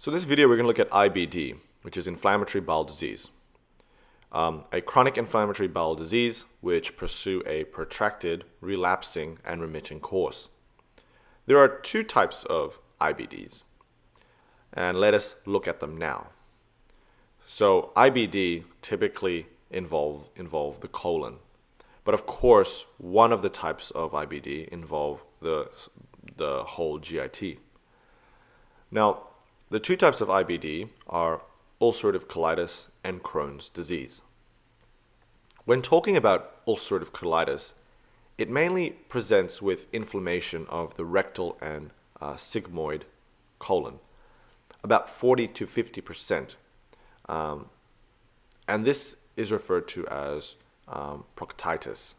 So in this video, we're going to look at IBD, which is inflammatory bowel disease. A chronic inflammatory bowel disease which pursue a protracted, relapsing, and remitting course. There are two types of IBDs, and let us look at them now. So IBD typically involve the colon, but of course, one of the types of IBD involve the whole GIT. Now, the two types of IBD are ulcerative colitis and Crohn's disease. When talking about ulcerative colitis, it mainly presents with inflammation of the rectal and sigmoid colon, about 40 to 50%. And this is referred to as proctitis.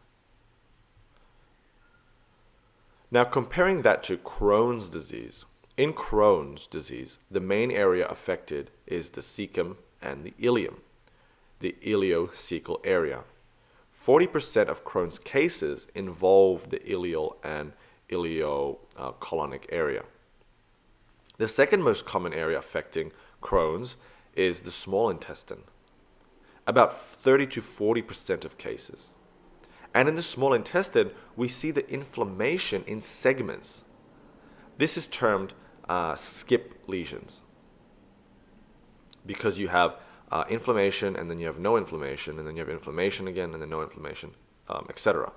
Now, comparing that to Crohn's disease, in Crohn's disease, the main area affected is the cecum and the ileum, the ileocecal area. 40% of Crohn's cases involve the ileal and ileocolonic area. The second most common area affecting Crohn's is the small intestine, about 30 to 40% of cases. And in the small intestine, we see the inflammation in segments. This is termed skip lesions, because you have inflammation, and then you have no inflammation, and then you have inflammation again, and then no inflammation, etc.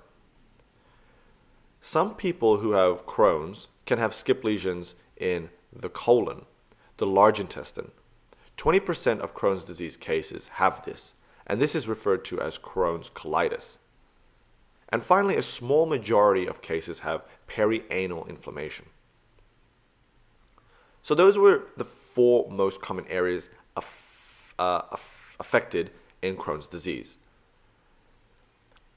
Some people who have Crohn's can have skip lesions in the colon, the large intestine. 20% of Crohn's disease cases have this, and this is referred to as Crohn's colitis. And finally, a small majority of cases have perianal inflammation. So those were the four most common areas affected in Crohn's disease.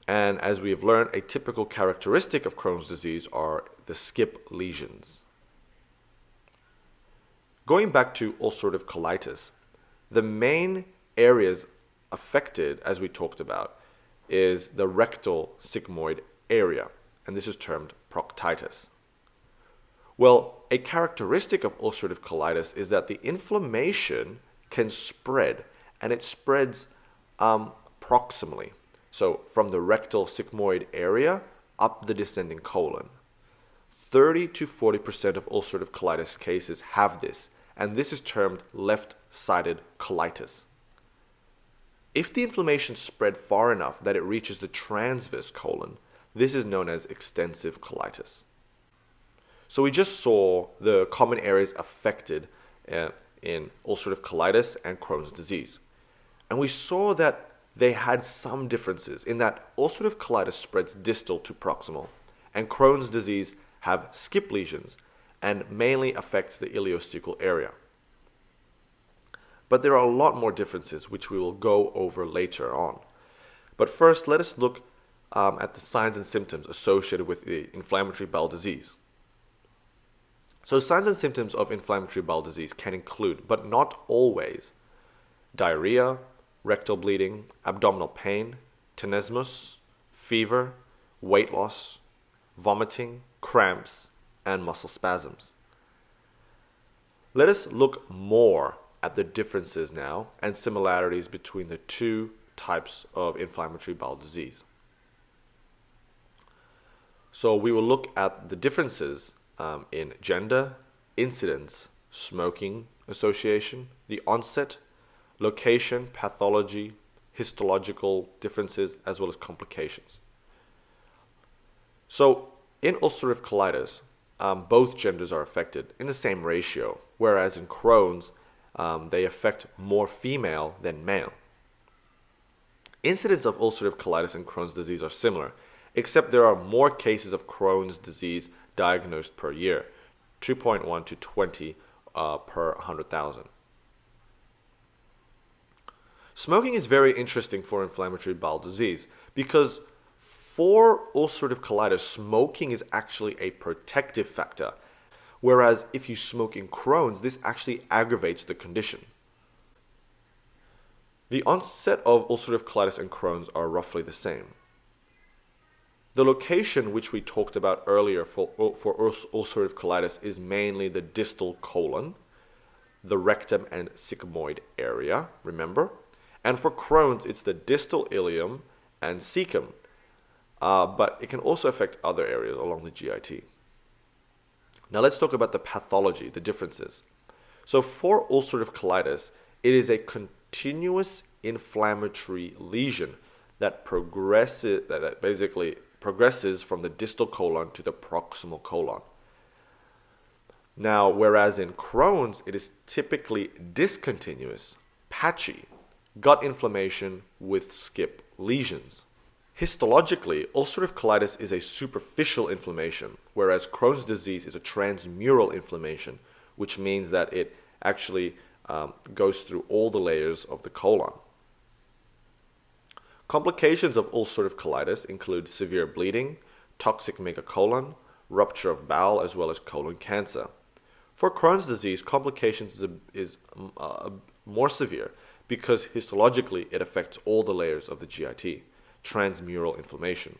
And as we have learned, a typical characteristic of Crohn's disease are the skip lesions. Going back to ulcerative colitis, the main areas affected, as we talked about, is the rectal sigmoid area, and this is termed proctitis. Well, a characteristic of ulcerative colitis is that the inflammation can spread, and it spreads proximally. So from the rectal sigmoid area up the descending colon. 30 to 40% of ulcerative colitis cases have this, and this is termed left-sided colitis. If the inflammation spread far enough that it reaches the transverse colon, this is known as extensive colitis. So we just saw the common areas affected in ulcerative colitis and Crohn's disease. And we saw that they had some differences in that ulcerative colitis spreads distal to proximal, and Crohn's disease have skip lesions and mainly affects the ileocecal area. But there are a lot more differences which we will go over later on. But first, let us look at the signs and symptoms associated with the inflammatory bowel disease. So signs and symptoms of inflammatory bowel disease can include, but not always, diarrhea, rectal bleeding, abdominal pain, tenesmus, fever, weight loss, vomiting, cramps, and muscle spasms. Let us look more at the differences now and similarities between the two types of inflammatory bowel disease. So we will look at the differences in gender, incidence, smoking association, the onset, location, pathology, histological differences, as well as complications. So in ulcerative colitis, both genders are affected in the same ratio, whereas in Crohn's, they affect more female than male. Incidence of ulcerative colitis and Crohn's disease are similar, except there are more cases of Crohn's disease diagnosed per year, 2.1 to 20 per 100,000. Smoking is very interesting for inflammatory bowel disease because for ulcerative colitis, smoking is actually a protective factor, whereas if you smoke in Crohn's, this actually aggravates the condition. The onset of ulcerative colitis and Crohn's are roughly the same. The location which we talked about earlier for ulcerative colitis is mainly the distal colon, the rectum and sigmoid area, remember? And for Crohn's, it's the distal ileum and cecum, but it can also affect other areas along the GIT. Now let's talk about the pathology, the differences. So for ulcerative colitis, it is a continuous inflammatory lesion that basically progresses from the distal colon to the proximal colon. Now, whereas in Crohn's, it is typically discontinuous, patchy, gut inflammation with skip lesions. Histologically, ulcerative colitis is a superficial inflammation, whereas Crohn's disease is a transmural inflammation, which means that it actually goes through all the layers of the colon. Complications of ulcerative colitis include severe bleeding, toxic megacolon, rupture of bowel, as well as colon cancer. For Crohn's disease, complications is more severe because histologically it affects all the layers of the GIT, transmural inflammation.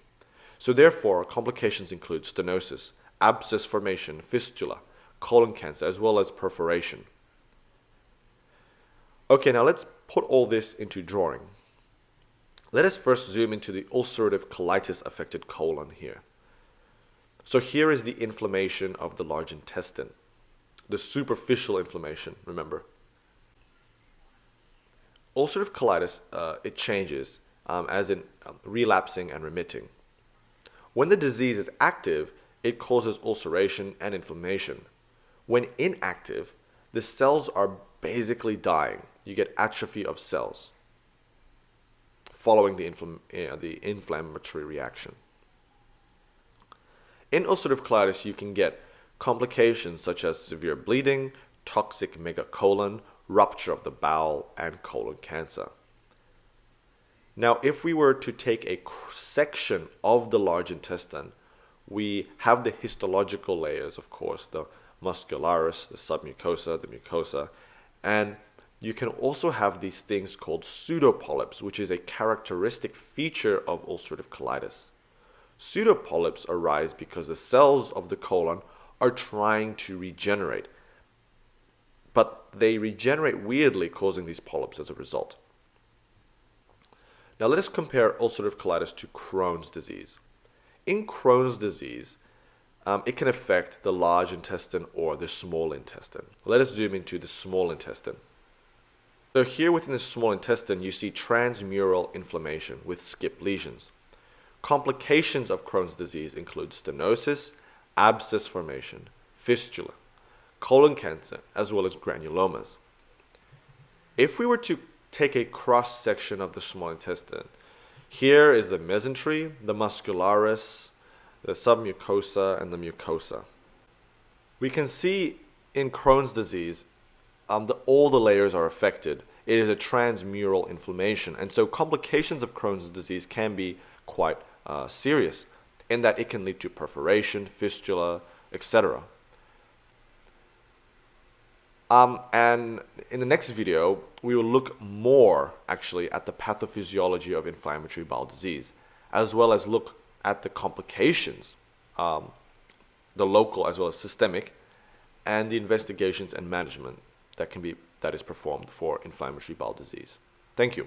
So therefore, complications include stenosis, abscess formation, fistula, colon cancer, as well as perforation. Okay, now let's put all this into drawing. Let us first zoom into the ulcerative colitis affected colon here. So here is the inflammation of the large intestine, the superficial inflammation, remember. Ulcerative colitis, it changes as in relapsing and remitting. When the disease is active, it causes ulceration and inflammation. When inactive, the cells are basically dying. You get atrophy of cells following the inflammatory reaction. In ulcerative colitis, you can get complications such as severe bleeding, toxic megacolon, rupture of the bowel, and colon cancer. Now, if we were to take a section of the large intestine, we have the histological layers, of course, the muscularis, the submucosa, the mucosa, and you can also have these things called pseudopolyps, which is a characteristic feature of ulcerative colitis. Pseudopolyps arise because the cells of the colon are trying to regenerate, but they regenerate weirdly, causing these polyps as a result. Now let us compare ulcerative colitis to Crohn's disease. In Crohn's disease, it can affect the large intestine or the small intestine. Let us zoom into the small intestine. So here within the small intestine, you see transmural inflammation with skip lesions. Complications of Crohn's disease include stenosis, abscess formation, fistula, colon cancer, as well as granulomas. If we were to take a cross-section of the small intestine, here is the mesentery, the muscularis, the submucosa, and the mucosa. We can see in Crohn's disease, all the layers are affected. It is a transmural inflammation, and so complications of Crohn's disease can be quite serious in that it can lead to perforation, fistula, etc. And in the next video, we will look more actually at the pathophysiology of inflammatory bowel disease, as well as look at the complications, the local as well as systemic, and the investigations and management that is performed for inflammatory bowel disease. Thank you.